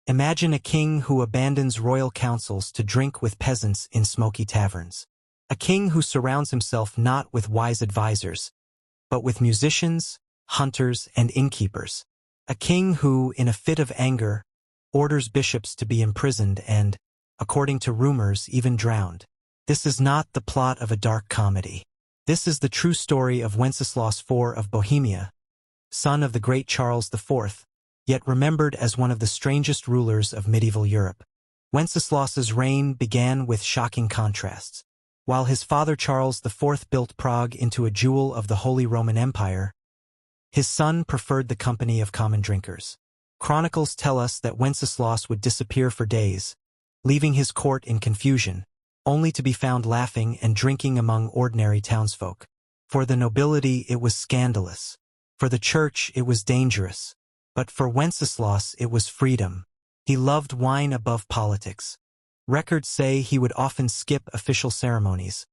Imagine a king who abandons royal councils to drink with peasants in smoky taverns. A king who surrounds himself not with wise advisors, but with musicians, hunters, and innkeepers. A king who, in a fit of anger, orders bishops to be imprisoned and, according to rumors, even drowned. This is not the plot of a dark comedy. This is the true story of Wenceslaus IV of Bohemia, son of the great Charles IV, yet remembered as one of the strangest rulers of medieval Europe. Wenceslaus's reign began with shocking contrasts. While his father Charles IV built Prague into a jewel of the Holy Roman Empire, his son preferred the company of common drinkers. Chronicles tell us that Wenceslaus would disappear for days, leaving his court in confusion, only to be found laughing and drinking among ordinary townsfolk. For the nobility it was scandalous. For the church it was dangerous. But for Wenceslaus it was freedom. He loved wine above politics. Records say he would often skip official ceremonies,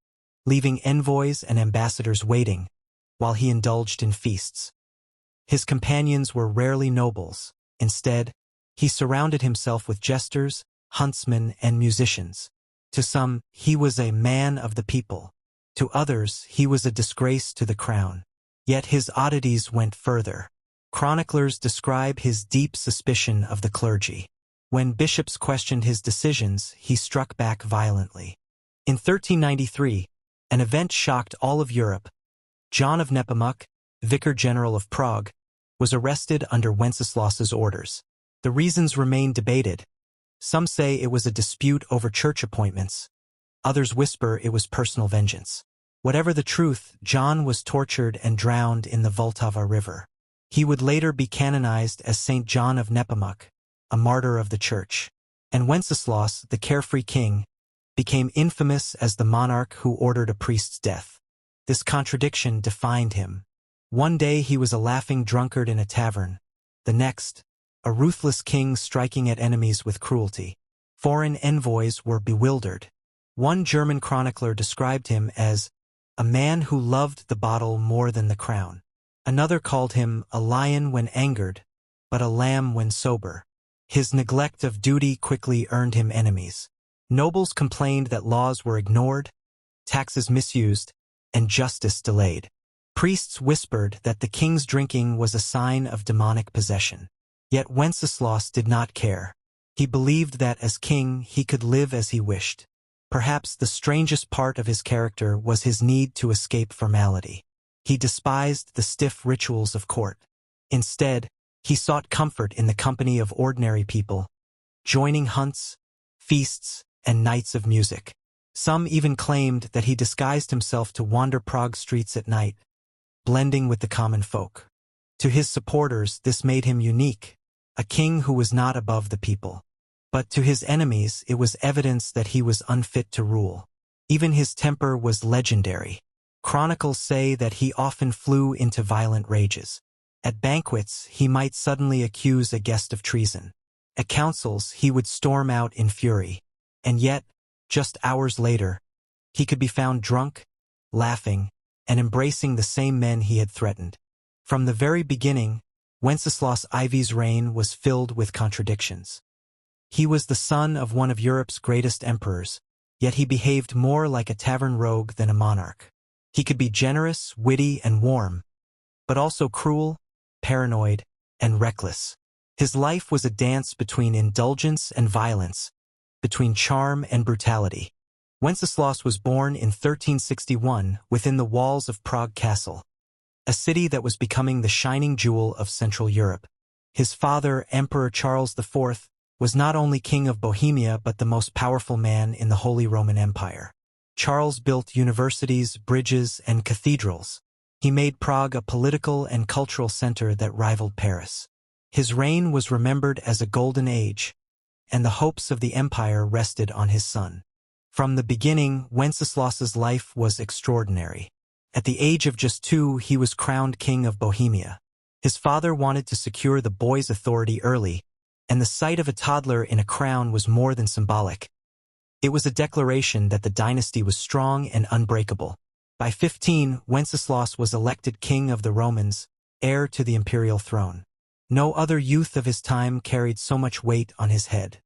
leaving envoys and ambassadors waiting, while he indulged in feasts. His companions were rarely nobles. Instead, he surrounded himself with jesters, huntsmen, and musicians. To some, he was a man of the people. To others, he was a disgrace to the crown. Yet his oddities went further. Chroniclers describe his deep suspicion of the clergy. When bishops questioned his decisions, he struck back violently. In 1393, an event shocked all of Europe. John of Nepomuk, Vicar General of Prague, was arrested under Wenceslaus's orders. The reasons remain debated. Some say it was a dispute over church appointments. Others whisper it was personal vengeance. Whatever the truth, John was tortured and drowned in the Vltava River. He would later be canonized as Saint John of Nepomuk, a martyr of the church. And Wenceslaus, the carefree king, became infamous as the monarch who ordered a priest's death. This contradiction defined him. One day he was a laughing drunkard in a tavern. The next, a ruthless king striking at enemies with cruelty. Foreign envoys were bewildered. One German chronicler described him as a man who loved the bottle more than the crown. Another called him a lion when angered, but a lamb when sober. His neglect of duty quickly earned him enemies. Nobles complained that laws were ignored, taxes misused, and justice delayed. Priests whispered that the king's drinking was a sign of demonic possession. Yet Wenceslaus did not care. He believed that as king he could live as he wished. Perhaps the strangest part of his character was his need to escape formality. He despised the stiff rituals of court. Instead, he sought comfort in the company of ordinary people, joining hunts, feasts, and nights of music. Some even claimed that he disguised himself to wander Prague streets at night, blending with the common folk. To his supporters, this made him unique, a king who was not above the people. But to his enemies, it was evidence that he was unfit to rule. Even his temper was legendary. Chronicles say that he often flew into violent rages. At banquets, he might suddenly accuse a guest of treason. At councils, he would storm out in fury. And yet, just hours later, he could be found drunk, laughing, and embracing the same men he had threatened. From the very beginning, Wenceslaus IV's reign was filled with contradictions. He was the son of one of Europe's greatest emperors, yet he behaved more like a tavern rogue than a monarch. He could be generous, witty, and warm, but also cruel, paranoid, and reckless. His life was a dance between indulgence and violence, between charm and brutality. Wenceslaus was born in 1361 within the walls of Prague Castle, a city that was becoming the shining jewel of Central Europe. His father, Emperor Charles IV, was not only king of Bohemia but the most powerful man in the Holy Roman Empire. Charles built universities, bridges, and cathedrals. He made Prague a political and cultural center that rivaled Paris. His reign was remembered as a golden age, and the hopes of the empire rested on his son. From the beginning, Wenceslaus's life was extraordinary. At the age of just 2, he was crowned king of Bohemia. His father wanted to secure the boy's authority early, and the sight of a toddler in a crown was more than symbolic. It was a declaration that the dynasty was strong and unbreakable. By 15, Wenceslaus was elected king of the Romans, heir to the imperial throne. No other youth of his time carried so much weight on his head.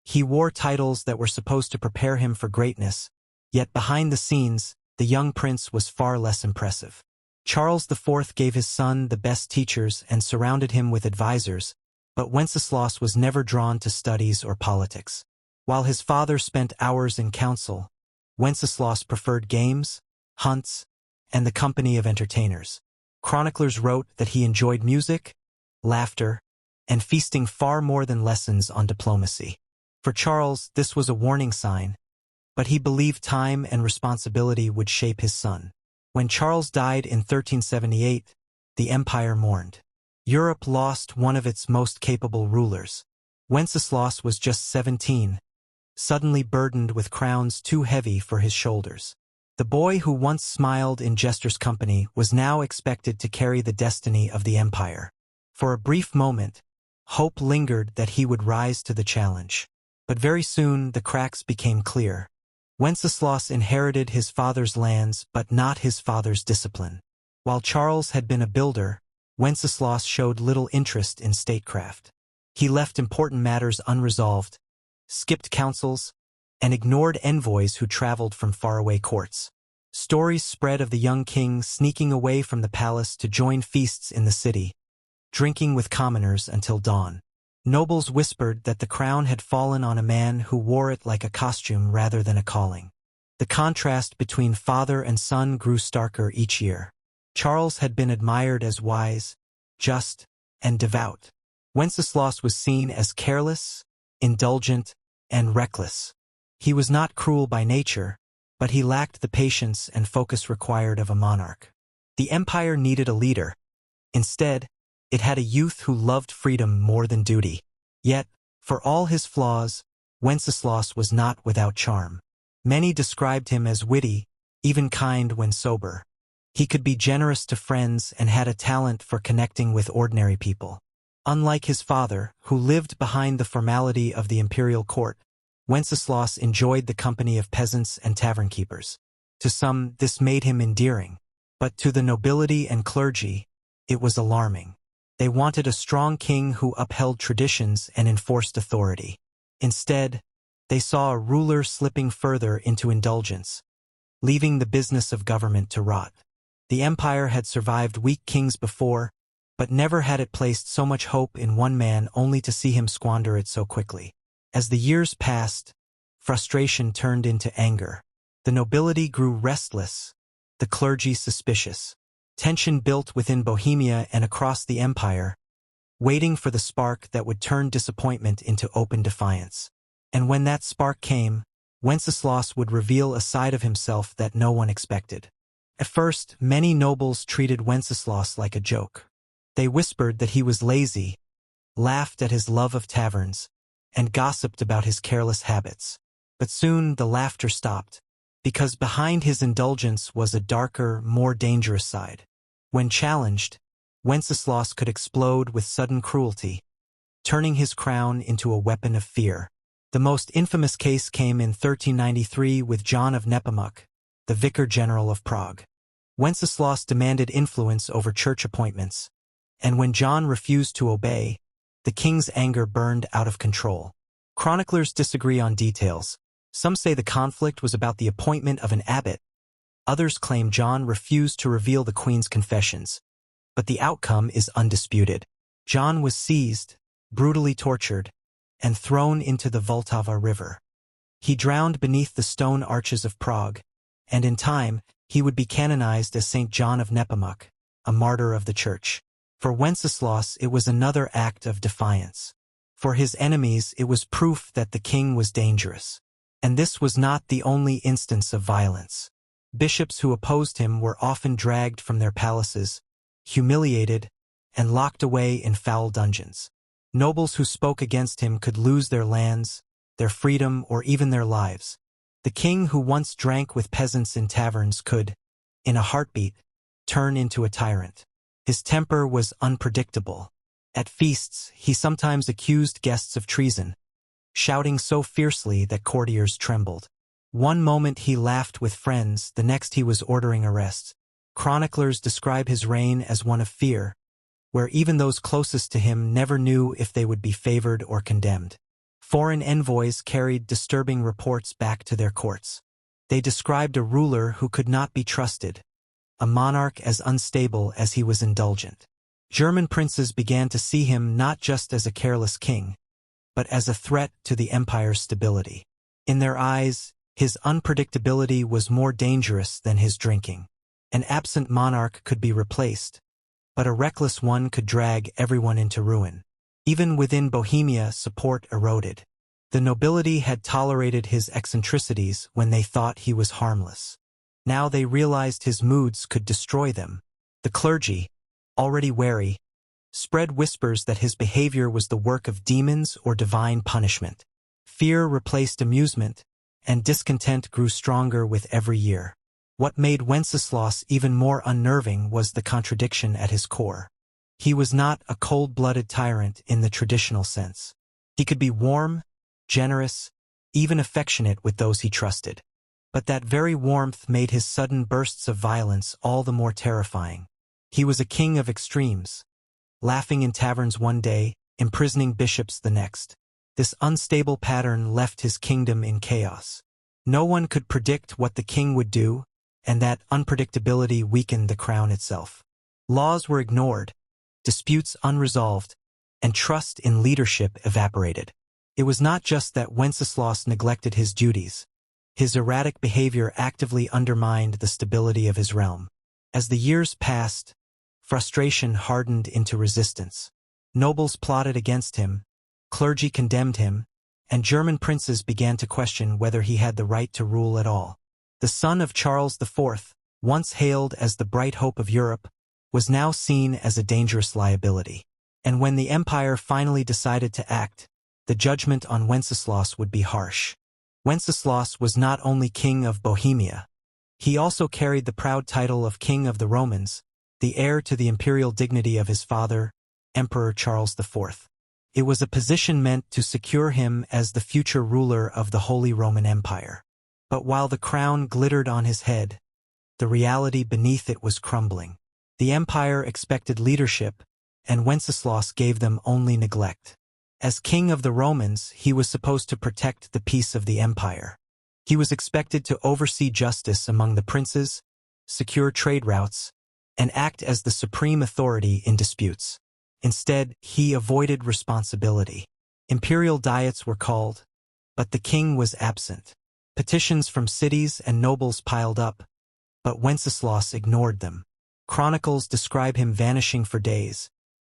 He wore titles that were supposed to prepare him for greatness, yet behind the scenes, the young prince was far less impressive. Charles IV gave his son the best teachers and surrounded him with advisors, but Wenceslaus was never drawn to studies or politics. While his father spent hours in council, Wenceslaus preferred games, hunts, and the company of entertainers. Chroniclers wrote that he enjoyed music, laughter, and feasting far more than lessons on diplomacy. For Charles, this was a warning sign, but he believed time and responsibility would shape his son. When Charles died in 1378, the empire mourned. Europe lost one of its most capable rulers. Wenceslaus was just 17, suddenly burdened with crowns too heavy for his shoulders. The boy who once smiled in jester's company was now expected to carry the destiny of the empire. For a brief moment, hope lingered that he would rise to the challenge. But very soon the cracks became clear. Wenceslaus inherited his father's lands but not his father's discipline. While Charles had been a builder, Wenceslaus showed little interest in statecraft. He left important matters unresolved, skipped councils, and ignored envoys who traveled from faraway courts. Stories spread of the young king sneaking away from the palace to join feasts in the city, drinking with commoners until dawn. Nobles whispered that the crown had fallen on a man who wore it like a costume rather than a calling. The contrast between father and son grew starker each year. Charles had been admired as wise, just, and devout. Wenceslaus was seen as careless, indulgent, and reckless. He was not cruel by nature, but he lacked the patience and focus required of a monarch. The empire needed a leader. Instead, it had a youth who loved freedom more than duty. Yet, for all his flaws, Wenceslaus was not without charm. Many described him as witty, even kind when sober. He could be generous to friends and had a talent for connecting with ordinary people. Unlike his father, who lived behind the formality of the imperial court, Wenceslaus enjoyed the company of peasants and tavern keepers. To some, this made him endearing, but to the nobility and clergy, it was alarming. They wanted a strong king who upheld traditions and enforced authority. Instead, they saw a ruler slipping further into indulgence, leaving the business of government to rot. The empire had survived weak kings before, but never had it placed so much hope in one man only to see him squander it so quickly. As the years passed, frustration turned into anger. The nobility grew restless, the clergy suspicious. Tension built within Bohemia and across the empire, waiting for the spark that would turn disappointment into open defiance. And when that spark came, Wenceslaus would reveal a side of himself that no one expected. At first, many nobles treated Wenceslaus like a joke. They whispered that he was lazy, laughed at his love of taverns, and gossiped about his careless habits. But soon the laughter stopped, because behind his indulgence was a darker, more dangerous side. When challenged, Wenceslaus could explode with sudden cruelty, turning his crown into a weapon of fear. The most infamous case came in 1393 with John of Nepomuk, the vicar general of Prague. Wenceslaus demanded influence over church appointments, and when John refused to obey, the king's anger burned out of control. Chroniclers disagree on details. Some say the conflict was about the appointment of an abbot. Others claim John refused to reveal the queen's confessions. But the outcome is undisputed. John was seized, brutally tortured, and thrown into the Vltava River. He drowned beneath the stone arches of Prague, and in time, he would be canonized as Saint John of Nepomuk, a martyr of the church. For Wenceslaus, it was another act of defiance. For his enemies, it was proof that the king was dangerous. And this was not the only instance of violence. Bishops who opposed him were often dragged from their palaces, humiliated, and locked away in foul dungeons. Nobles who spoke against him could lose their lands, their freedom, or even their lives. The king who once drank with peasants in taverns could, in a heartbeat, turn into a tyrant. His temper was unpredictable. At feasts, he sometimes accused guests of treason, shouting so fiercely that courtiers trembled. One moment he laughed with friends, the next he was ordering arrests. Chroniclers describe his reign as one of fear, where even those closest to him never knew if they would be favored or condemned. Foreign envoys carried disturbing reports back to their courts. They described a ruler who could not be trusted, a monarch as unstable as he was indulgent. German princes began to see him not just as a careless king, but as a threat to the empire's stability. In their eyes, his unpredictability was more dangerous than his drinking. An absent monarch could be replaced, but a reckless one could drag everyone into ruin. Even within Bohemia, support eroded. The nobility had tolerated his eccentricities when they thought he was harmless. Now they realized his moods could destroy them. The clergy, already wary, spread whispers that his behavior was the work of demons or divine punishment. Fear replaced amusement, and discontent grew stronger with every year. What made Wenceslaus even more unnerving was the contradiction at his core. He was not a cold-blooded tyrant in the traditional sense. He could be warm, generous, even affectionate with those he trusted. But that very warmth made his sudden bursts of violence all the more terrifying. He was a king of extremes, laughing in taverns one day, imprisoning bishops the next. This unstable pattern left his kingdom in chaos. No one could predict what the king would do, and that unpredictability weakened the crown itself. Laws were ignored, disputes unresolved, and trust in leadership evaporated. It was not just that Wenceslaus neglected his duties. His erratic behavior actively undermined the stability of his realm. As the years passed, frustration hardened into resistance. Nobles plotted against him, clergy condemned him, and German princes began to question whether he had the right to rule at all. The son of Charles IV, once hailed as the bright hope of Europe, was now seen as a dangerous liability. And when the empire finally decided to act, the judgment on Wenceslaus would be harsh. Wenceslaus was not only king of Bohemia. He also carried the proud title of King of the Romans, the heir to the imperial dignity of his father, Emperor Charles IV. It was a position meant to secure him as the future ruler of the Holy Roman Empire. But while the crown glittered on his head, the reality beneath it was crumbling. The empire expected leadership, and Wenceslaus gave them only neglect. As king of the Romans, he was supposed to protect the peace of the empire. He was expected to oversee justice among the princes, secure trade routes, and act as the supreme authority in disputes. Instead, he avoided responsibility. Imperial diets were called, but the king was absent. Petitions from cities and nobles piled up, but Wenceslaus ignored them. Chronicles describe him vanishing for days,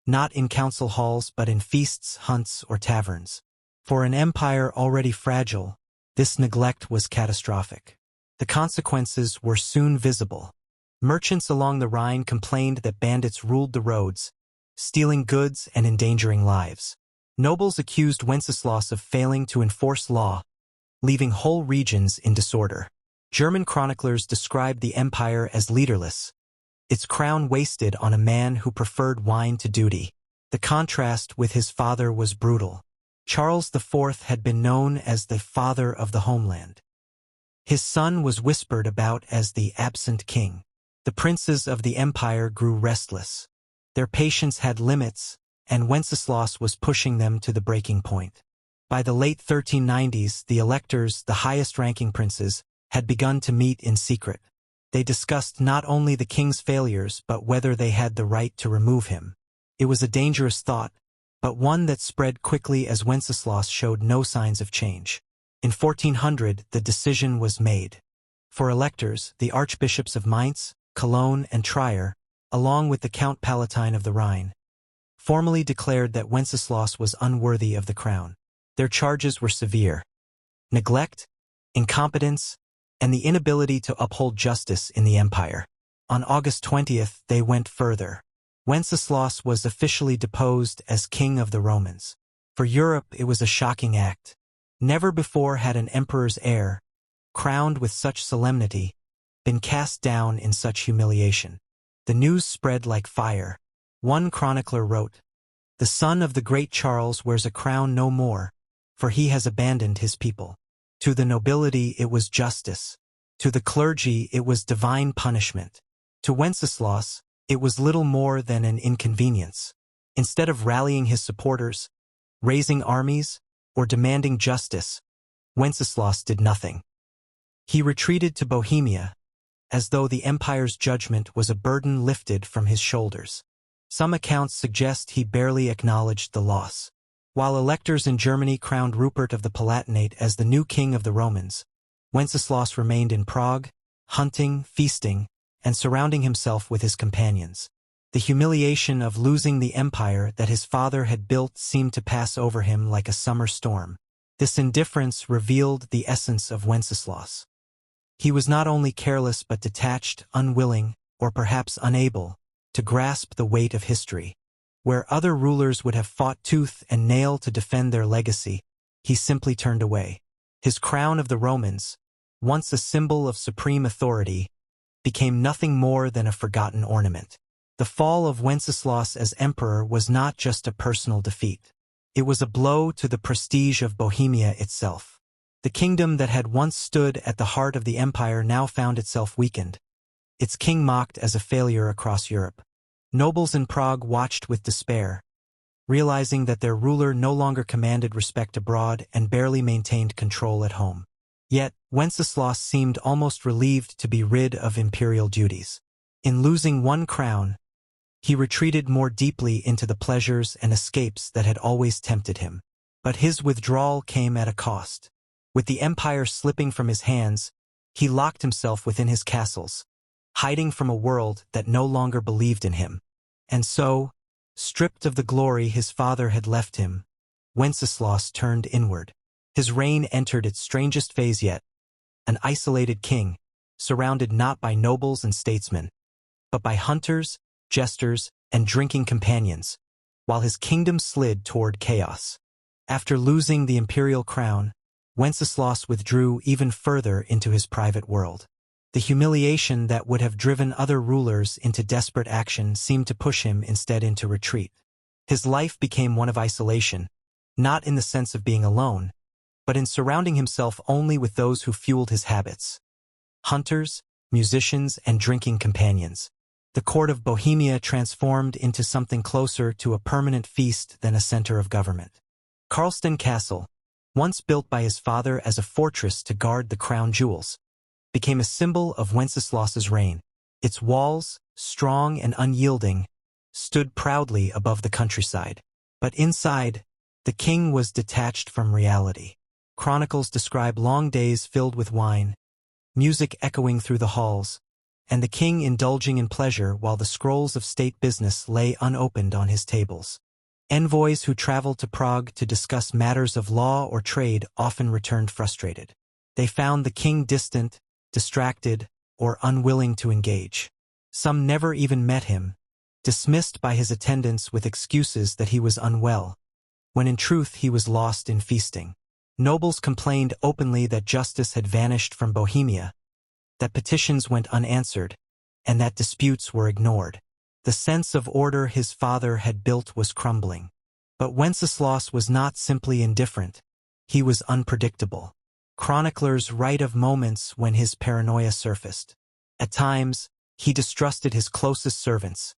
not in council halls but in feasts, hunts, or taverns. For an empire already fragile, this neglect was catastrophic. The consequences were soon visible. Merchants along the Rhine complained that bandits ruled the roads, stealing goods and endangering lives. Nobles accused Wenceslaus of failing to enforce law, leaving whole regions in disorder. German chroniclers described the empire as leaderless, its crown wasted on a man who preferred wine to duty. The contrast with his father was brutal. Charles IV had been known as the father of the homeland. His son was whispered about as the absent king. The princes of the empire grew restless. Their patience had limits, and Wenceslaus was pushing them to the breaking point. By the late 1390s, the electors, the highest-ranking princes, had begun to meet in secret. They discussed not only the king's failures but whether they had the right to remove him. It was a dangerous thought, but one that spread quickly as Wenceslaus showed no signs of change. In 1400, the decision was made. For electors, the archbishops of Mainz, Cologne, and Trier, along with the Count Palatine of the Rhine, formally declared that Wenceslaus was unworthy of the crown. Their charges were severe: neglect, incompetence, and the inability to uphold justice in the empire. On August 20th, they went further. Wenceslaus was officially deposed as King of the Romans. For Europe, it was a shocking act. Never before had an emperor's heir, crowned with such solemnity, been cast down in such humiliation. The news spread like fire. One chronicler wrote, "The son of the great Charles wears a crown no more, for he has abandoned his people." To the nobility it was justice. To the clergy it was divine punishment. To Wenceslaus, It was little more than an inconvenience. Instead of rallying his supporters, raising armies, or demanding justice, Wenceslaus did nothing. He retreated to Bohemia, as though the empire's judgment was a burden lifted from his shoulders. Some accounts suggest he barely acknowledged the loss. While electors in Germany crowned Rupert of the Palatinate as the new king of the Romans, Wenceslaus remained in Prague, hunting, feasting, and surrounding himself with his companions. The humiliation of losing the empire that his father had built seemed to pass over him like a summer storm. This indifference revealed the essence of Wenceslaus. He was not only careless but detached, unwilling, or perhaps unable, to grasp the weight of history. Where other rulers would have fought tooth and nail to defend their legacy, he simply turned away. His crown of the Romans, once a symbol of supreme authority, became nothing more than a forgotten ornament. The fall of Wenceslaus as emperor was not just a personal defeat. It was a blow to the prestige of Bohemia itself. The kingdom that had once stood at the heart of the empire now found itself weakened, its king mocked as a failure across Europe. Nobles in Prague watched with despair, realizing that their ruler no longer commanded respect abroad and barely maintained control at home. Yet, Wenceslaus seemed almost relieved to be rid of imperial duties. In losing one crown, he retreated more deeply into the pleasures and escapes that had always tempted him. But his withdrawal came at a cost. With the empire slipping from his hands, he locked himself within his castles, hiding from a world that no longer believed in him. And so, stripped of the glory his father had left him, Wenceslaus turned inward. His reign entered its strangest phase yet, an isolated king, surrounded not by nobles and statesmen, but by hunters, jesters, and drinking companions, while his kingdom slid toward chaos. After losing the imperial crown, Wenceslaus withdrew even further into his private world. The humiliation that would have driven other rulers into desperate action seemed to push him instead into retreat. His life became one of isolation, not in the sense of being alone, but in surrounding himself only with those who fueled his habits: hunters, musicians, and drinking companions. The court of Bohemia transformed into something closer to a permanent feast than a center of government. Karlstein Castle, once built by his father as a fortress to guard the crown jewels, became a symbol of Wenceslaus's reign. Its walls, strong and unyielding, stood proudly above the countryside. But inside, the king was detached from reality. Chronicles describe long days filled with wine, music echoing through the halls, and the king indulging in pleasure while the scrolls of state business lay unopened on his tables. Envoys who traveled to Prague to discuss matters of law or trade often returned frustrated. They found the king distant, distracted, or unwilling to engage. Some never even met him, dismissed by his attendants with excuses that he was unwell, when in truth he was lost in feasting. Nobles complained openly that justice had vanished from Bohemia, that petitions went unanswered, and that disputes were ignored. The sense of order his father had built was crumbling. But Wenceslaus was not simply indifferent, he was unpredictable. Chroniclers write of moments when his paranoia surfaced. At times, he distrusted his closest servants,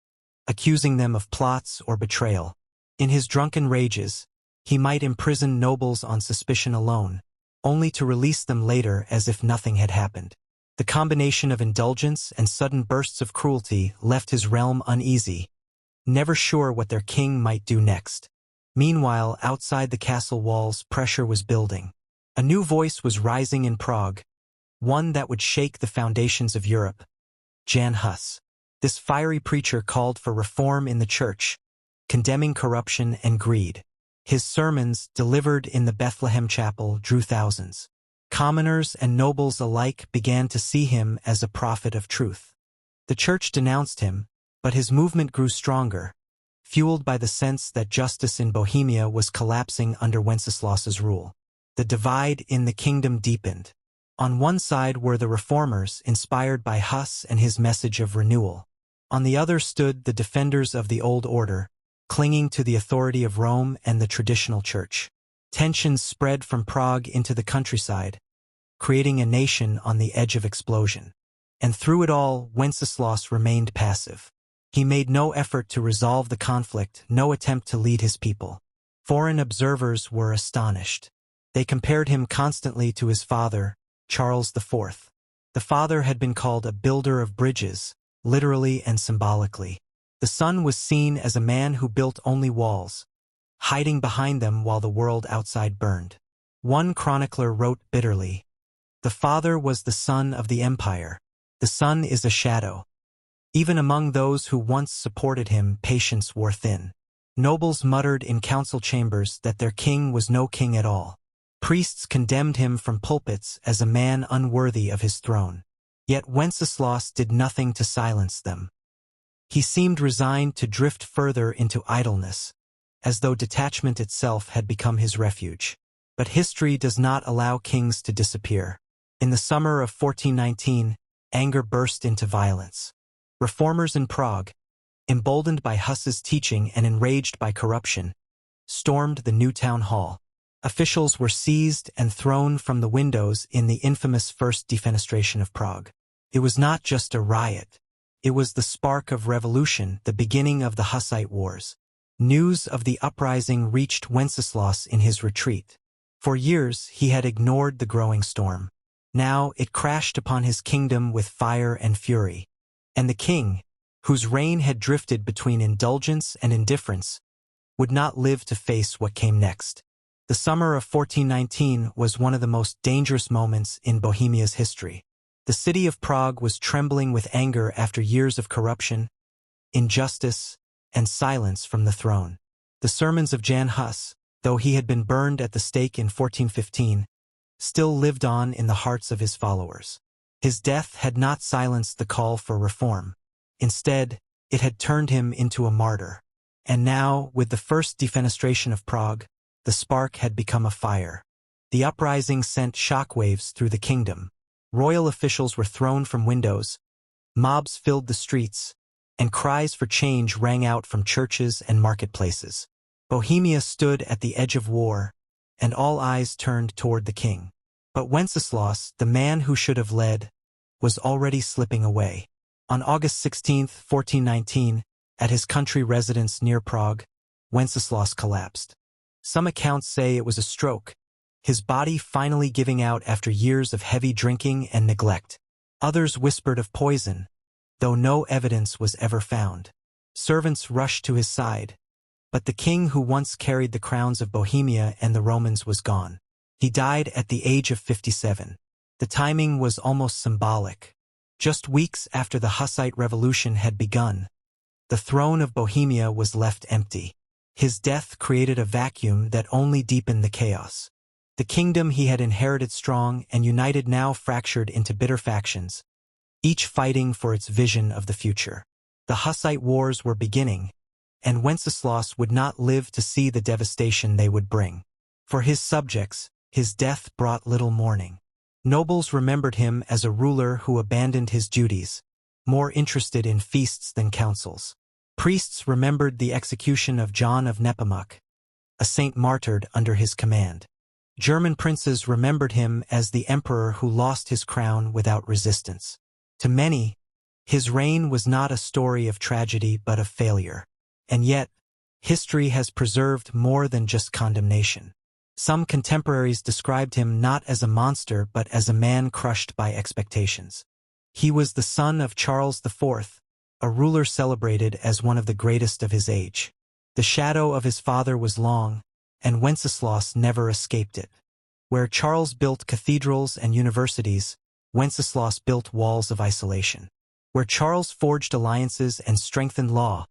accusing them of plots or betrayal. In his drunken rages, he might imprison nobles on suspicion alone, only to release them later as if nothing had happened. The combination of indulgence and sudden bursts of cruelty left his realm uneasy, never sure what their king might do next. Meanwhile, outside the castle walls, pressure was building. A new voice was rising in Prague, one that would shake the foundations of Europe: Jan Hus. This fiery preacher called for reform in the church, condemning corruption and greed. His sermons, delivered in the Bethlehem chapel, drew thousands. Commoners and nobles alike began to see him as a prophet of truth. The church denounced him, but his movement grew stronger, fueled by the sense that justice in Bohemia was collapsing under Wenceslaus's rule. The divide in the kingdom deepened. On one side were the reformers, inspired by Hus and his message of renewal. On the other stood the defenders of the old order, clinging to the authority of Rome and the traditional church. Tensions spread from Prague into the countryside, creating a nation on the edge of explosion. And through it all, Wenceslaus remained passive. He made no effort to resolve the conflict, no attempt to lead his people. Foreign observers were astonished. They compared him constantly to his father, Charles IV. The father had been called a builder of bridges, literally and symbolically. The son was seen as a man who built only walls, hiding behind them while the world outside burned. One chronicler wrote bitterly, "The father was the son of the empire. The son is a shadow." Even among those who once supported him, patience wore thin. Nobles muttered in council chambers that their king was no king at all. Priests condemned him from pulpits as a man unworthy of his throne. Yet Wenceslaus did nothing to silence them. He seemed resigned to drift further into idleness, as though detachment itself had become his refuge. But history does not allow kings to disappear. In the summer of 1419, anger burst into violence. Reformers in Prague, emboldened by Huss's teaching and enraged by corruption, stormed the new town hall. Officials were seized and thrown from the windows in the infamous First Defenestration of Prague. It was not just a riot. It was the spark of revolution, the beginning of the Hussite Wars. News of the uprising reached Wenceslaus in his retreat. For years he had ignored the growing storm. Now it crashed upon his kingdom with fire and fury. And the king, whose reign had drifted between indulgence and indifference, would not live to face what came next. The summer of 1419 was one of the most dangerous moments in Bohemia's history. The city of Prague was trembling with anger after years of corruption, injustice, and silence from the throne. The sermons of Jan Hus, though he had been burned at the stake in 1415, still lived on in the hearts of his followers. His death had not silenced the call for reform. Instead, it had turned him into a martyr. And now, with the First Defenestration of Prague, the spark had become a fire. The uprising sent shockwaves through the kingdom. Royal officials were thrown from windows, mobs filled the streets, and cries for change rang out from churches and marketplaces. Bohemia stood at the edge of war, and all eyes turned toward the king. But Wenceslaus, the man who should have led, was already slipping away. On August 16, 1419, at his country residence near Prague, Wenceslaus collapsed. Some accounts say it was a stroke, his body finally giving out after years of heavy drinking and neglect. Others whispered of poison, though no evidence was ever found. Servants rushed to his side, but the king who once carried the crowns of Bohemia and the Romans was gone. He died at the age of 57. The timing was almost symbolic. Just weeks after the Hussite Revolution had begun, the throne of Bohemia was left empty. His death created a vacuum that only deepened the chaos. The kingdom he had inherited strong and united now fractured into bitter factions, each fighting for its vision of the future. The Hussite Wars were beginning, and Wenceslaus would not live to see the devastation they would bring. For his subjects, his death brought little mourning. Nobles remembered him as a ruler who abandoned his duties, more interested in feasts than councils. Priests remembered the execution of John of Nepomuk, a saint martyred under his command. German princes remembered him as the emperor who lost his crown without resistance. To many, his reign was not a story of tragedy but of failure. And yet, history has preserved more than just condemnation. Some contemporaries described him not as a monster but as a man crushed by expectations. He was the son of Charles IV, a ruler celebrated as one of the greatest of his age. The shadow of his father was long, and Wenceslaus never escaped it. Where Charles built cathedrals and universities, Wenceslaus built walls of isolation. Where Charles forged alliances and strengthened law,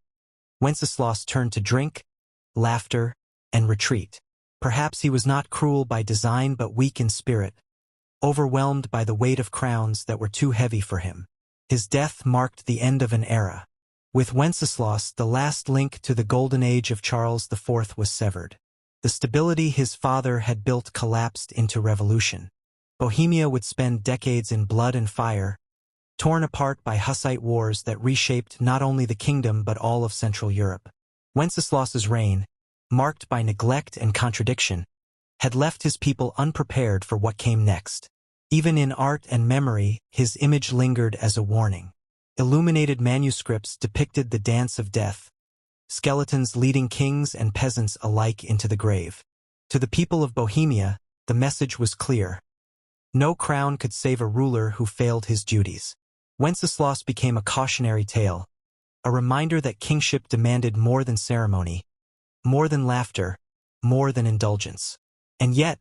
Wenceslaus turned to drink, laughter, and retreat. Perhaps he was not cruel by design but weak in spirit, overwhelmed by the weight of crowns that were too heavy for him. His death marked the end of an era. With Wenceslaus, the last link to the golden age of Charles IV was severed. The stability his father had built collapsed into revolution. Bohemia would spend decades in blood and fire, torn apart by Hussite wars that reshaped not only the kingdom but all of Central Europe. Wenceslaus's reign, marked by neglect and contradiction, had left his people unprepared for what came next. Even in art and memory, his image lingered as a warning. Illuminated manuscripts depicted the dance of death, skeletons leading kings and peasants alike into the grave. To the people of Bohemia, the message was clear. No crown could save a ruler who failed his duties. Wenceslaus became a cautionary tale, a reminder that kingship demanded more than ceremony, more than laughter, more than indulgence. And yet,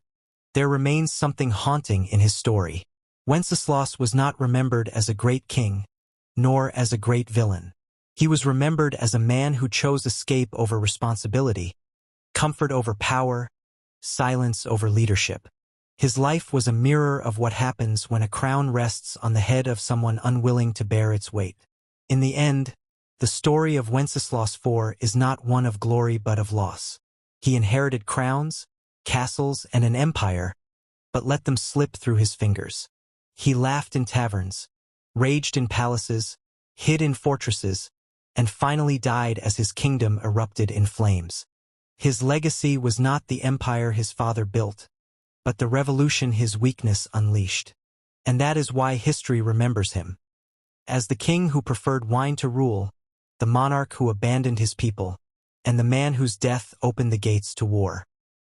there remains something haunting in his story. Wenceslaus was not remembered as a great king, nor as a great villain. He was remembered as a man who chose escape over responsibility, comfort over power, silence over leadership. His life was a mirror of what happens when a crown rests on the head of someone unwilling to bear its weight. In the end, the story of Wenceslaus IV is not one of glory but of loss. He inherited crowns, castles, and an empire, but let them slip through his fingers. He laughed in taverns, raged in palaces, hid in fortresses, and finally died as his kingdom erupted in flames. His legacy was not the empire his father built, but the revolution his weakness unleashed. And that is why history remembers him as the king who preferred wine to rule, the monarch who abandoned his people, and the man whose death opened the gates to war.